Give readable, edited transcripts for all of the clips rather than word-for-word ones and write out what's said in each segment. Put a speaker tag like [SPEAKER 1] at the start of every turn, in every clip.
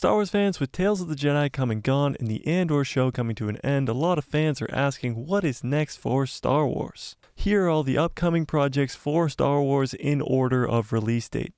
[SPEAKER 1] Star Wars fans, with Tales of the Jedi come and gone and the Andor show coming to an end, a lot of fans are asking what is next for Star Wars. Here are all the upcoming projects for Star Wars in order of release date.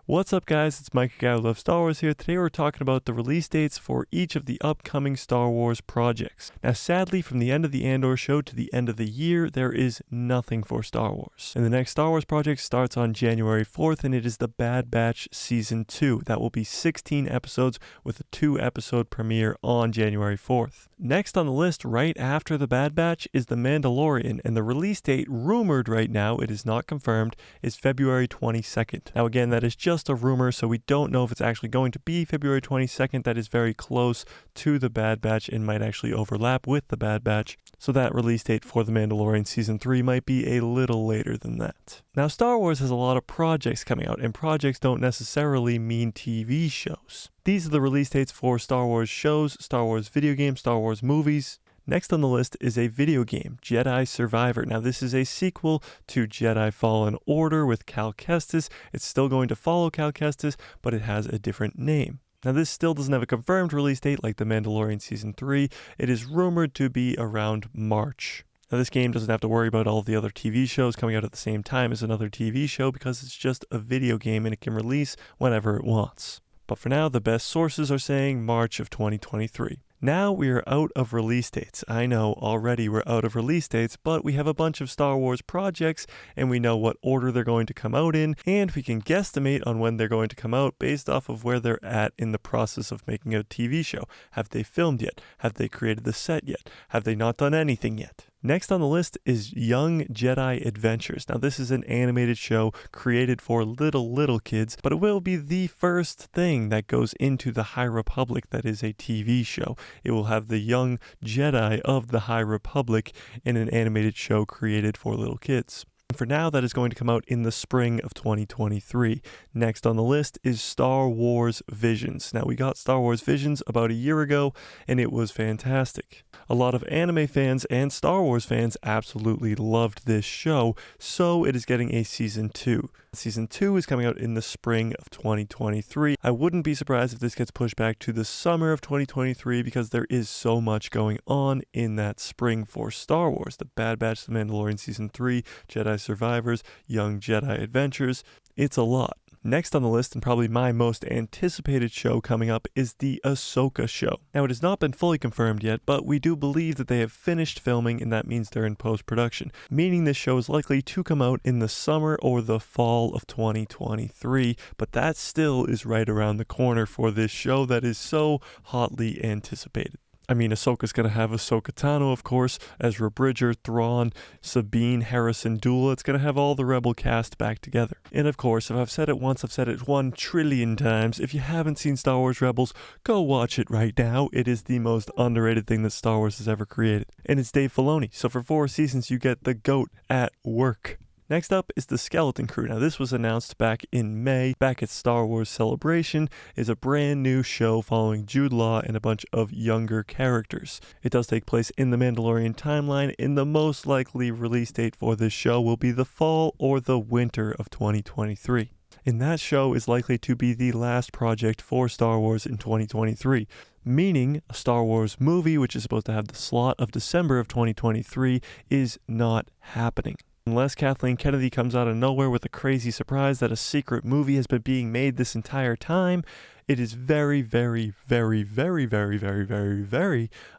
[SPEAKER 1] What's up guys, it's Mike, a guy who loves Star Wars here. Today we're talking about the release dates for each of the upcoming Star Wars projects. Now sadly, from the end of the Andor show to the end of the year, there is nothing for Star Wars. And the next Star Wars project starts on January 4th, and it is The Bad Batch Season 2. That will be 16 episodes with a 2-episode premiere on January 4th. Next on the list, right after The Bad Batch, is The Mandalorian, and the release date, rumored right now, it is not confirmed, is February 22nd. Now again, that is just a rumor, so we don't know if it's actually going to be February 22nd. That is very close to The Bad Batch and might actually overlap with The Bad Batch, so that release date for The Mandalorian Season 3 might be a little later than that. Now Star Wars has a lot of projects coming out, and projects don't necessarily mean TV shows. These are the release dates for Star Wars shows, Star Wars video games, Star Wars movies. Next on the list is a video game, Jedi Survivor. Now this is a sequel to Jedi Fallen Order with Cal Kestis. It's still going to follow Cal Kestis, but it has a different name. Now this still doesn't have a confirmed release date like The Mandalorian Season 3. It is rumored to be around March. Now this game doesn't have to worry about all the other TV shows coming out at the same time as another TV show because it's just a video game and it can release whenever it wants. But for now, the best sources are saying March of 2023. Now we are out of release dates. I know already we're out of release dates, but we have a bunch of Star Wars projects and we know what order they're going to come out in, and we can guesstimate on when they're going to come out based off of where they're at in the process of making a TV show. Have they filmed yet? Have they created the set yet? Have they not done anything yet? Next on the list is Young Jedi Adventures. Now this is an animated show created for little kids, but it will be the first thing that goes into the High Republic that is a TV show. It will have the young Jedi of the High Republic in an animated show created for little kids. For now, that is going to come out in the spring of 2023. Next on the list is Star Wars Visions. Now, we got Star Wars Visions about a year ago, and it was fantastic. A lot of anime fans and Star Wars fans absolutely loved this show, so it is getting a Season 2. Season 2 is coming out in the spring of 2023. I wouldn't be surprised if this gets pushed back to the summer of 2023 because there is so much going on in that spring for Star Wars. The Bad Batch, The Mandalorian Season 3, Jedi Survivors, Young Jedi Adventures. It's a lot. Next on the list, and probably my most anticipated show coming up, is the Ahsoka show. Now, it has not been fully confirmed yet, but we do believe that they have finished filming, and that means they're in post-production, meaning this show is likely to come out in the summer or the fall of 2023, but that still is right around the corner for this show that is so hotly anticipated. I mean, Ahsoka's going to have Ahsoka Tano, of course, Ezra Bridger, Thrawn, Sabine, Harrison, Dula. It's going to have all the Rebel cast back together. And of course, if I've said it once, I've said it 1 trillion times. If you haven't seen Star Wars Rebels, go watch it right now. It is the most underrated thing that Star Wars has ever created. And it's Dave Filoni, so for 4 seasons you get the GOAT at work. Next up is the Skeleton Crew. Now this was announced back in May, back at Star Wars Celebration, is a brand new show following Jude Law and a bunch of younger characters. It does take place in the Mandalorian timeline, and the most likely release date for this show will be the fall or the winter of 2023. And that show is likely to be the last project for Star Wars in 2023. Meaning a Star Wars movie, which is supposed to have the slot of December of 2023, is not happening. Unless Kathleen Kennedy comes out of nowhere with a crazy surprise that a secret movie has been being made this entire time, it is very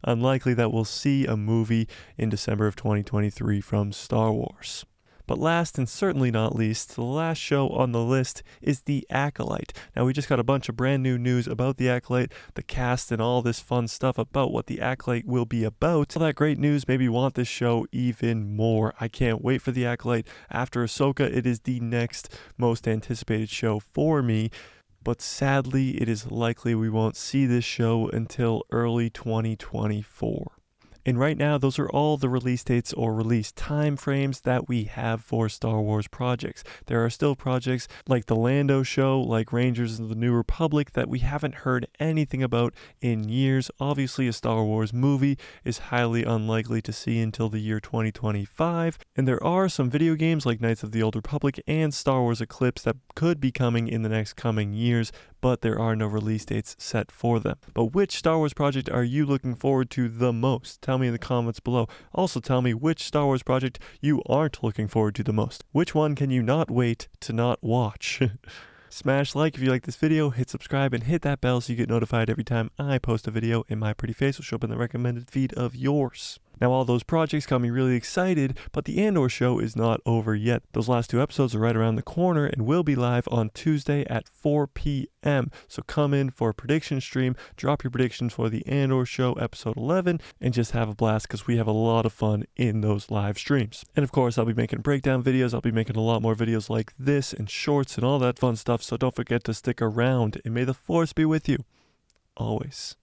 [SPEAKER 1] unlikely that we'll see a movie in December of 2023 from Star Wars. But last and certainly not least, the last show on the list is The Acolyte. Now we just got a bunch of brand new news about The Acolyte, the cast and all this fun stuff about what The Acolyte will be about. All that great news made me want this show even more. I can't wait for The Acolyte. After Ahsoka, it is the next most anticipated show for me. But sadly, it is likely we won't see this show until early 2024. And right now, those are all the release dates or release time frames that we have for Star Wars projects. There are still projects like the Lando show, like Rangers of the New Republic, that we haven't heard anything about in years. Obviously, a Star Wars movie is highly unlikely to see until the year 2025. And there are some video games like Knights of the Old Republic and Star Wars Eclipse that could be coming in the next coming years, but there are no release dates set for them. But which Star Wars project are you looking forward to the most? Tell me in the comments below. Also tell me which Star Wars project you aren't looking forward to the most. Which one can you not wait to not watch? Smash like if you like this video, hit subscribe, and hit that bell so you get notified every time I post a video, and my pretty face will show up in the recommended feed of yours. Now, all those projects got me really excited, but the Andor show is not over yet. Those last 2 episodes are right around the corner and will be live on Tuesday at 4 p.m. So come in for a prediction stream, drop your predictions for the Andor show episode 11, and just have a blast because we have a lot of fun in those live streams. And of course, I'll be making breakdown videos. I'll be making a lot more videos like this and shorts and all that fun stuff, so don't forget to stick around, and may the Force be with you always.